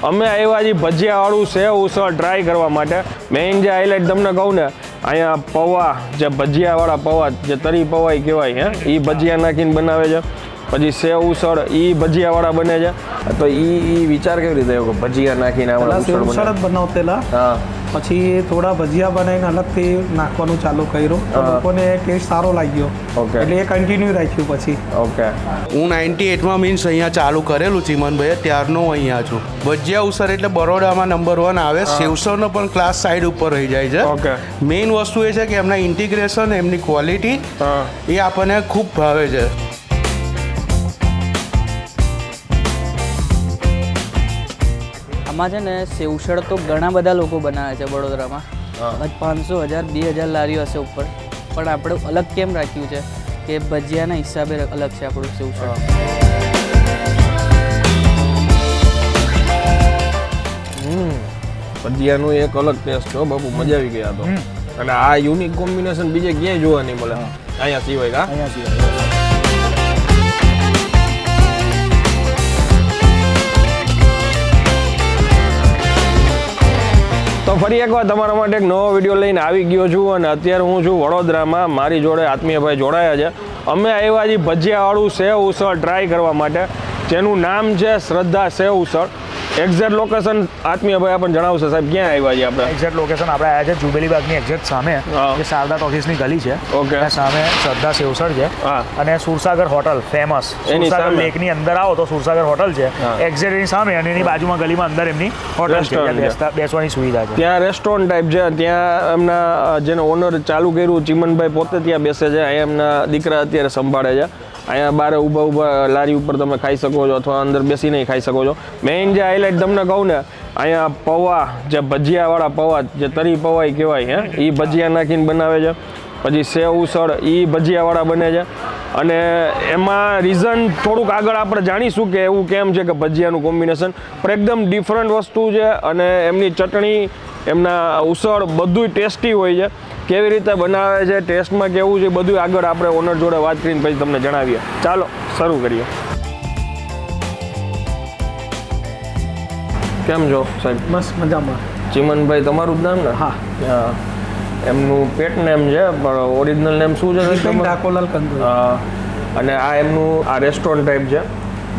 અમે આવ્યા છીએ ભજીયાવાળું સેવ ઉસળ ટ્રાય કરવા માટે. મેઇન જે હાઇલાઇટ તમને કહું ને, અહીંયા પૌવા, જે ભજીયાવાળા પૌવા, જે તરી પૌવા કહેવાય, એ ભજીયા નાખીને બનાવે છે. પછી સેવ ઉસળ એ ભજીયાવાળા બને છે. તો એ વિચાર કેવી રીતે આવ્યો કે ભજીયા નાખીને ઉસળ જ બનાવતેલા. હા, પછી થોડા ભજીયા બનાવીને અલગથી નાખવાનું ચાલુ કર્યું. લોકોને ટેસ્ટ સારો લાગ્યો, એટલે એ કન્ટિન્યુ રાખ્યું પછી. ઓકે, હું 98માં મીન્સ અહીંયા ચાલુ કરેલું ચીમનભાઈ, ત્યારનો અહીંયા છું. ભજીયા ઉસળ એટલે બરોડામાં નંબર 1 આવે. સેવસરનો પણ ક્લાસ સાઈડ ઉપર રહી જાય છે. ઓકે, મેઇન વસ્તુ એ છે કે એમના ઇન્ટિગ્રેશન, એમની ક્વોલિટી એ આપણને ખૂબ ભાવે છે. આમાં છે ને સેવસળ તો ઘણા બધા લોકો બનાવે છે વડોદરામાં. 500, 1000, 2000 લારીઓ હશે ઉપર. પણ આપણે અલગ કેમ રાખ્યું છે કે ભજીયાના હિસાબે અલગ છે આપણું સેવસળ. ભજીયાનું એક અલગ ટેસ્ટ છે બાપુ, મજા આવી ગયા તો. અને આ યુનિક કોમ્બિનેશન બીજે ક્યાંય જોવા નહીં મળે, અહીંયા સિવાય. અહીંયા સિવાય. તો ફરી એકવાર તમારા માટે એક નવો વિડીયો લઈને આવી ગયો છું. અને અત્યારે હું છું વડોદરામાં. મારી જોડે આત્મીયભાઈ જોડાયા છે. અમે આવ્યા છીએ ભજીયાવાળું સેવ ઉસળ ટ્રાય કરવા માટે, જેનું નામ છે શ્રદ્ધા સેવ ઉસળ. એક્ઝેક્ટ લોકેશન આત્મીયભાઈ આપણને જણાવશે સાહેબ, ક્યાં આવ્યા છીએ આપણે? એક્ઝેક્ટ લોકેશન આપણે આવ્યા છે જુબેલી બાગની એક્ઝેક્ટ સામે, જે શારદા ટોકીસની ગલી છે. ઓકે, સામે શ્રદ્ધા સેવસળ છે. અને સુરસાગર હોટલ ફેમસ, સુરસાગર લેકની અંદર આવો તો સુરસાગર હોટલ છે એક્ઝેક્ટ એની સામે, અને એની બાજુમાં ગલીમાં અંદર એમની હોટલ છે, બેસવાની સુવિધા છે. ત્યાં રેસ્ટોરન્ટ ટાઈપ છે. ત્યાં એમના જેને ઓનર ચાલુ કર્યું ચીમનભાઈ પોતે ત્યાં બેસે છે. અહીંયા એમના દીકરા અત્યારે સંભાળે છે. અહીંયા બહાર ઊભા લારી ઉપર તમે ખાઈ શકો છો, અથવા અંદર બેસીને ખાઈ શકો છો. મેઇન જે હાઇલાઇટ તમને કહું ને, અહીંયા પૌવા, જે ભજીયાવાળા પૌવા, જે તરી પૌવા કહેવાય, એ ભજીયા નાખીને બનાવે છે. પછી સેવ ઉસળ એ ભજીયાવાળા બને છે. અને એમાં રીઝન થોડુંક આગળ આપણે જાણીશું કે એવું કેમ છે કે ભજીયાનું કોમ્બિનેશન, પણ એકદમ ડિફરન્ટ વસ્તુ છે. અને એમની ચટણી, એમના ઉસળ બધું ટેસ્ટી હોય છે. કેવી રીતે બનાવે છે, ટેસ્ટમાં કેવું છે, બધું આગળ આપણે ઓનર જોડે વાત કરીને પછી તમને જણાવીએ. ચાલો શરૂ કરીએ. કેમ છો સાહેબ? બસ મજામાં. ચીમનભાઈ તમારું જ નામ ને? હા. એમનું પેટ નેમ છે, પણ ઓરિજિનલ નેમ શું છે? ડાકોલાલ કંદોઈ. અને આ એમનું આ રેસ્ટોરન્ટ ટાઈપ છે.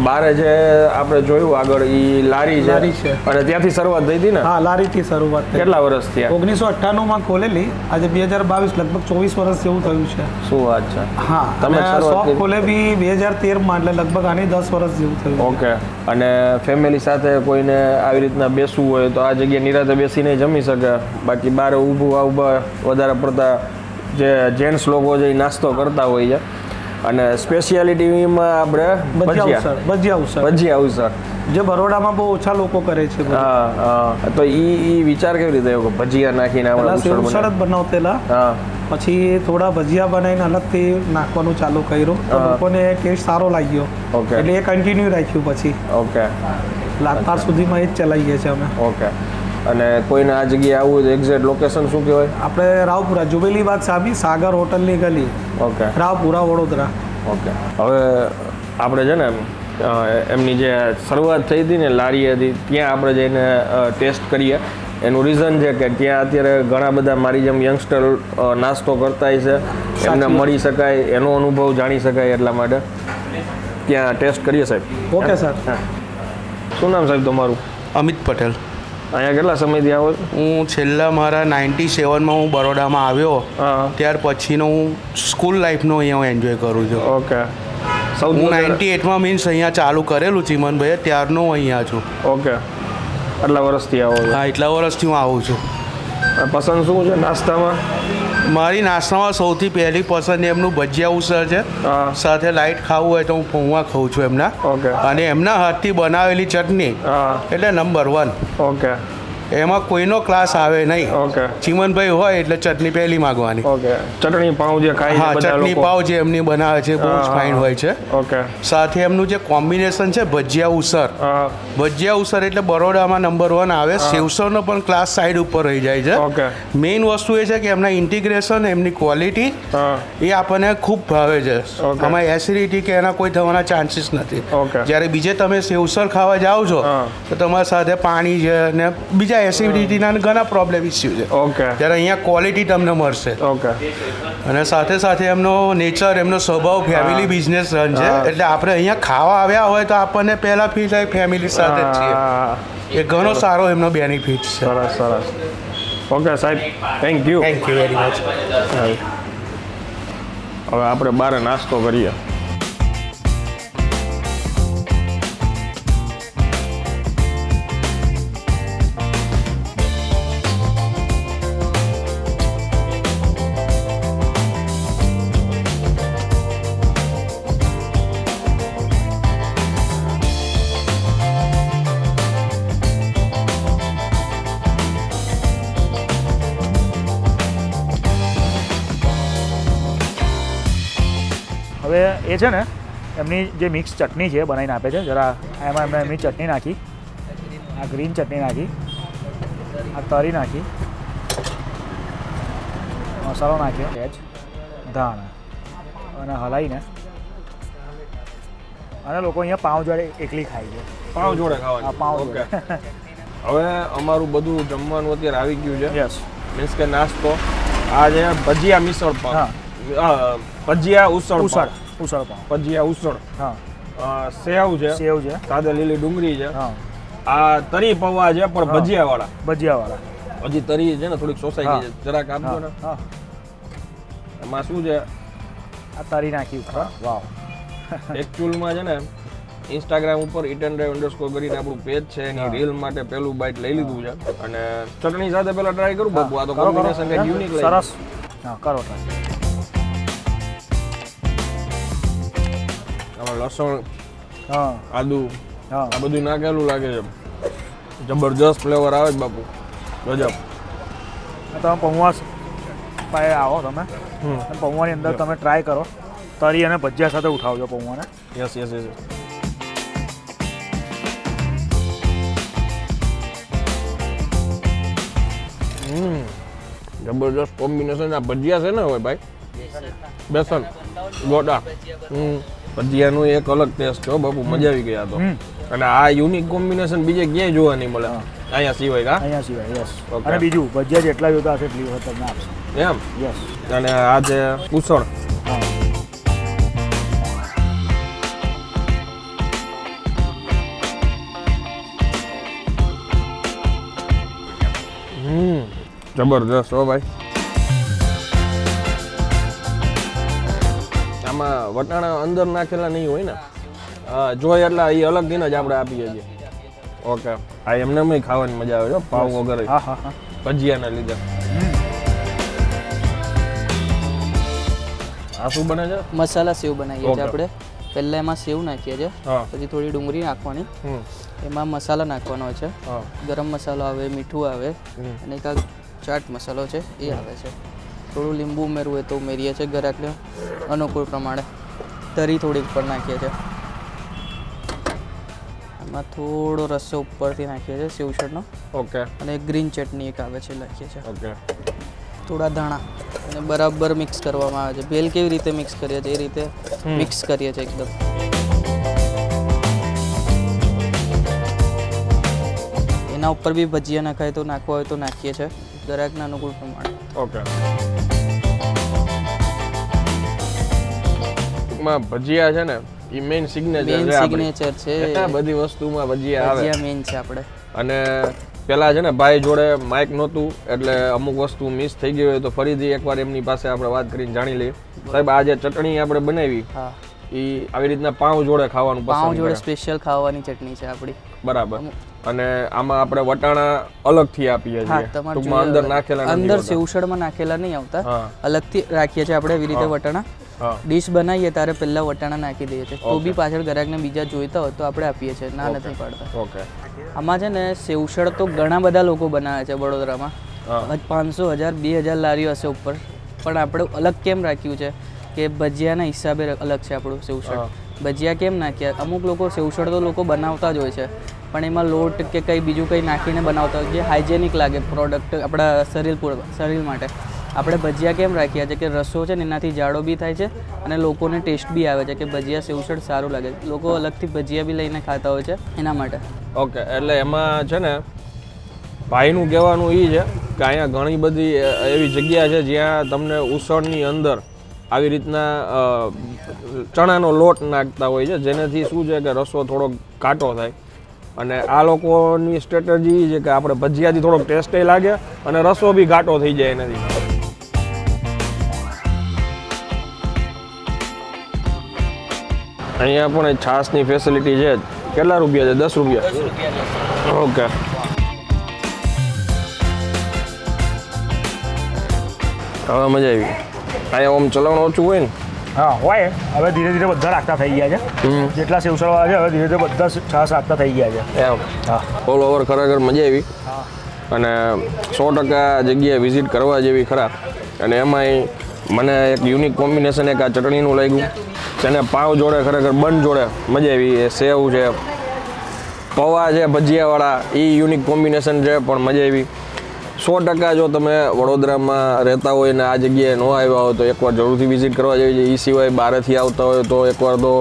બારે જે આપણે જોયું આગળ એ લારી છે. અને ત્યાંથી શરૂઆત થઈ હતી ને? હા, લારીથી શરૂઆત. કેટલા વર્ષ થયા? 1998માં ખોલેલી, આજે 2022, લગભગ 24 વર્ષ જેવું થયું છે. શું વાત છે? હા, તમે શોપ ખોલે બી 2013માં, એટલે લગભગ આની 10 વર્ષ જેવું થયું. ઓકે. અને ફેમિલી સાથે કોઈને આવી રીતના બેસવું હોય તો આ જગ્યાએ નિરાતે બેસીને જમી શકે. બાકી બહાર ઊભા વધારે પડતા જે જેન્ટ્સ લોકો છે એ નાસ્તો કરતા હોય છે. અને સ્પેશિયાલિટીમાં આપણે ભજીયા ઉસળ, જે બરોડામાં બહુ ઓછા લોકો કરે છે. તો એ વિચાર કેવી રીતે આવ્યો કે ભજીયા નાખીને આપણે ઉસળ જ બનાવતેલા. પછી થોડા ભજીયા બનાવીને અલગથી નાખવાનું ચાલુ કર્યું. લોકોને ટેસ્ટ સારો લાગ્યો, એટલે એ કન્ટિન્યુ રાખ્યું પછી. ઓકે, અત્યાર સુધીમાં એ જ ચલાવીએ છીએ અમે. ઓકે. અને કોઈને આ જગ્યાએ આવવું હોય એક્ઝેક્ટ લોકેશન શું કહેવાય? આપણે રાવપુરા, જુબેલી બાગ સામે, સાગર હોટલની ગલી. ઓકે, રાવપુરા, વડોદરા. ઓકે. હવે આપણે છે ને એમની જે શરૂઆત થઈ હતી ને લારી હતી, ત્યાં આપણે જઈને ટેસ્ટ કરીએ. એનું રીઝન છે કે ત્યાં અત્યારે ઘણા બધા મારી જેમ યંગસ્ટર નાસ્તો કરતા છે, એમને મળી શકાય, એનો અનુભવ જાણી શકાય, એટલા માટે ત્યાં ટેસ્ટ કરીએ સાહેબ. Okay sir. શું નામ સાહેબ તમારું? અમિત પટેલ. અહીંયા કેટલા સમયથી આવો? હું છેલ્લા મારા 97માં હું બરોડામાં આવ્યો, ત્યાર પછીનો હું સ્કૂલ લાઈફનો અહીંયા હું એન્જોય કરું છું. ઓકે. હું 98માં મીન્સ અહીંયા ચાલુ કરેલું ચીમનભાઈ, ત્યારનો હું અહીંયા છું. ઓકે. આટલા વર્ષથી આવો? હા, એટલા વર્ષથી હું આવું છું. પસંદ શું છે નાસ્તામાં? મારી નાસ્તામાં સૌથી પહેલી પસંદ એમનું ભજીયા ઉસળ છે. સાથે લાઈટ ખાવું હોય તો હું પૌવા ખાઉં છું એમના. ઓકે. અને એમના હાથથી બનાવેલી ચટણી એટલે નંબર 1. ઓકે. એમાં કોઈનો ક્લાસ આવે નહીં. ઓકે. ચીમનભાઈ હોય એટલે ચટણી પહેલી માંગવાની. ઓકે. ચટણી પાઉં જે ખાય હા, ચટણી પાઉં જે એમની બનાવે છે બહુ જ ફાઇન હોય છે. ઓકે. સાથે એમનું જે કોમ્બિનેશન છે ભજીયા ઉસળ. ભજીયા ઉસળ એટલે બરોડામાં નંબર 1 આવે. સેવસરનો પણ ક્લાસ સાઈડ ઉપર રહી જાય છે. ઓકે. મેઇન વસ્તુ એ છે કે એમના ઇન્ટિગ્રેશન, એમની ક્વોલિટી એ આપણને ખૂબ ભાવે છે. આમાં એસિડિટી કે એના કોઈ થવાના ચાન્સીસ નથી. જ્યારે બીજે તમે સેવસર ખાવા જાઓ છો તો તમારી સાથે પાણી છે ને બીજા એસિડિટીના ઘણા પ્રોબ્લેમ ઇસ્યુ છે. ત્યારે અહીંયા ક્વોલિટી તમને મળશે. અને સાથે સાથે એમનો નેચર, એમનો સ્વભાવ ફેમિલી બિઝનેસ રન છે. એટલે આપણે અહીંયા ખાવા આવ્યા હોય તો આપણને પહેલા ફીલ થાય ફેમિલી સાથે જ છીએ. એ ઘણો સારો એમનો બેનિફિટ છે. સરસ સરસ. ઓકે સાહેબ, થેન્ક યુ વેરી મચ. હવે આપણે બહાર નાસ્તો કરીએ. હવે એ છે ને એમની જે મિક્સ ચટણી છે બનાવીને આપે છે. જરા એમાં એમને એમની ચટણી નાખી, આ ગ્રીન ચટણી નાખી, આ તરી નાખી, મસાલો નાખ્યો, પેજ, ધાણા અને હલાવીને અને લોકો અહીંયા પાઉં જોડે એકલી ખાય છે. પાઉં જોડે ખાવાની? હા, પાઉં જોડે. હવે અમારું બધું જમવાનું અત્યારે આવી ગયું છે. યસ. મીન્સ કે નાસ્તો આ છે ભજીયા મિસળ પાવ, ભજીયા ઉસળ પાવ, ભજીયા ઉસળ, સેવ છે, સાથે લીલી ડુંગળી છે, આ તરી પૌવા છે પણ ભજીયા વાળા. હજી તરી છે ને થોડીક સોસાઈ ગઈ છે, જરાક આપજો ને. એમાં શું છે, આ તરી નાખી ઉપર. વાવ. એકચ્યુઅલમાં છે ને ઇન્સ્ટાગ્રામ ઉપર eat&drive_ કરીને આપણું પેજ છે, એની રીલ માટે પેલું બાઈટ લઈ લીધું છે. અને ચટણી સાથે પેલા ટ્રાય કરું બાપુ, આ તો કોમ્બિનેશન કંઈક યુનિક લાગે. સરસ. હા, કરો ટ્રાય. આમાં લસણ, આદુ, આ બધું નાખેલું લાગે છે. જબરજસ્ત ફ્લેવર આવે છે બાપુ, ગજબ. તમે પૌવા પાસે આવો, તમે પૌવાની અંદર તમે ટ્રાય કરો. તરી અને ભજીયા સાથે ઉઠાવજો પૌવાને. Yes yes yes. જબરજસ્ત કોમ્બિનેશન. આ ભજીયા છે ને હવે ભાઈ, બેસન ગોટા. ભજીયાનું એક અલગ ટેસ્ટ છે બાપુ, મજા આવી ગયા તો. અને આ યુનિક કોમ્બિનેશન બીજે ક્યાંય જોવા નહીં મળે, અહીંયા સિવાય. અહીંયા સિવાય. યસ. અને બીજું ભજીયા જેટલા જોતા હશે એટલી વખત તમને આપશે. એમ? યસ. અને આ છે ઉસળ. જબરદસ્ત હો ભાઈ. આમાં વટાણા અંદર નાખેલા નહીં હોય ને, જોઈએ એટલે એ અલગ દિન જ આપણે આપીએ છીએ. ઓકે. આ એમને ખાવાની મજા આવે છે પાવ વગર, ભજીયાના લીધે. આ શું બને છે? મસાલા સેવ બનાવીએ છીએ આપણે. પહેલા એમાં સેવ નાખીએ છીએ, પછી થોડી ડુંગળી નાખવાની, એમાં મસાલા નાખવાનો છે. ગરમ મસાલો આવે, મીઠું આવે, અને એક ચાટ મસાલો છે એ આવે છે. થોડું લીંબુ ઉમેરવું હોય તો ઉમેરીએ છીએ ગ્રાહકને અનુકૂળ પ્રમાણે. તરી થોડીક ઉપર નાખીએ છીએ, એમાં થોડો રસો ઉપરથી નાખીએ છીએ સેવસળનો. ઓકે. અને ગ્રીન ચટણી એક આવે છે નાખીએ છીએ. ઓકે. થોડા ધાણા અને બરાબર મિક્સ કરવામાં આવે છે. ભેલ કેવી રીતે મિક્સ કરીએ છીએ એ રીતે મિક્સ કરીએ છીએ એકદમ. એના ઉપર બી ભજીયા નાખાય તો નાખવા હોય તો નાખીએ છીએ ગ્રાહકના અનુકૂળ પ્રમાણે. ઓકે. ટૂંકમાં ભજીયા છે ને એ મેઇન સિગ્નેચર છે. બધી વસ્તુમાં ભજીયા આવે. ભજીયા મેઇન છે આપણે. અને પેલા છે ને ભાઈ જોડે માઇક નહોતું એટલે અમુક વસ્તુ મિસ થઈ ગઈ હોય તો ફરીથી એકવાર એમની પાસે આપણે વાત કરીને જાણી લઈએ. સાહેબ, આ જે ચટણી આપણે બનાવી એ આવી રીતના પાઉં જોડે ખાવાનું પસંદ કરે? પાઉં જોડે સ્પેશિયલ ખાવાની ચટણી છે આપણી. બરાબર. અને આમાં આપણે વટાણા અલગથી આપીએ છીએ, ટૂંકમાં અંદર નાખેલા નથી. અંદર સેવસળમાં નાખેલા નહીં આવતા, અલગથી રાખીએ છીએ આપણે એવી રીતે વટાણા. ડીશ બનાવીએ ત્યારે પહેલા વટાણા નાખી દઈએ છીએ, તો બી પાછળ ગ્રાહકને બીજા જોઈતા હોય તો આપણે આપીએ છીએ, ના નથી પાડતા. ઓકે. આમાં છે ને સેવસળ તો ઘણા બધા લોકો બનાવે છે વડોદરામાં, 500, 1000, 2000 લારીઓ હશે ઉપર, પણ આપણે અલગ કેમ રાખ્યું છે કે ભજીયાના હિસાબે અલગ છે આપણું સેવસળ. ભજીયા કેમ નાખ્યા, અમુક લોકો સેવસળ તો લોકો બનાવતા જ હોય છે, પણ એમાં લોટ કે કંઈ બીજું કંઈ નાખીને બનાવતા હોય જે હાઇજેનિક લાગે પ્રોડક્ટ આપણા શરીર માટે. આપણે ભજીયા કેમ રાખ્યા છે કે રસો છે ને એનાથી જાડો બી થાય છે અને લોકોને ટેસ્ટ બી આવે છે કે ભજીયા સેવસળ સારું લાગે, લોકો અલગથી ભજીયા બી લઈને ખાતા હોય છે એના માટે. ઓકે, એટલે એમાં છે ને ભાઈનું કહેવાનું એ છે કે અહીંયા ઘણી બધી એવી જગ્યા છે જ્યાં તમને ઉસળની અંદર આવી રીતના ચણાનો લોટ નાખતા હોય છે, જેનાથી શું છે કે રસો થોડોક ઘાટો થાય. અને આ લોકોની સ્ટ્રેટેજી છે કે આપણે ભજીયાથી થોડોક ટેસ્ટ લાગે અને રસો બી ઘાટો થઈ જાય એનાથી. અહીંયા પણ છાશની ફેસિલિટી છે. કેટલા રૂપિયા છે? 10 રૂપિયા. ઓકે. હવે મજા આવી. અહીંયા આમ ચલાવણ ઓછું હોય ને? હા હોય. હવે ધીરે ધીરે બધા રાખતા થઈ ગયા છે, જેટલા સેવસળવાળા છે હવે ધીરે ધીરે બધા છાશ રાખતા થઈ ગયા છે. એમ? હા. ઓલ ઓવર ખરેખર મજા આવી અને 100% જગ્યાએ વિઝિટ કરવા જેવી ખરા. અને એમાંય મને એક યુનિક કોમ્બિનેશન એક આ ચટણીનું લાગ્યું, જેને પાવ જોડે ખરેખર બન જોડે મજા આવી. સેવ છે, પૌવા છે ભજીયાવાળા, એ યુનિક કોમ્બિનેશન છે પણ મજા આવી. 100% જો તમે વડોદરામાં રહેતા હોય ને આ જગ્યાએ ન આવ્યા હોય તો એકવાર જરૂરથી વિઝિટ કરવા જેવી છે. એ સિવાય બહારથી આવતા હોય તો એકવાર તો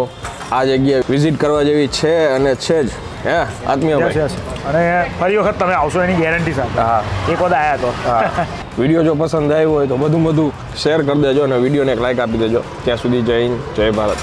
આ જગ્યાએ વિઝિટ કરવા જેવી છે અને છે જ. હે આત્મીયભાઈ? અને ફરી વખત તમે આવશો એની ગેરંટી સાથે. હા, એક વખત આવ્યા તો. હા. વિડીયો જો પસંદ આવ્યો હોય તો બધું શેર કરી દેજો અને વિડીયોને એક લાઈક આપી દેજો. ત્યાં સુધી જય હિન્દ, જય ભારત.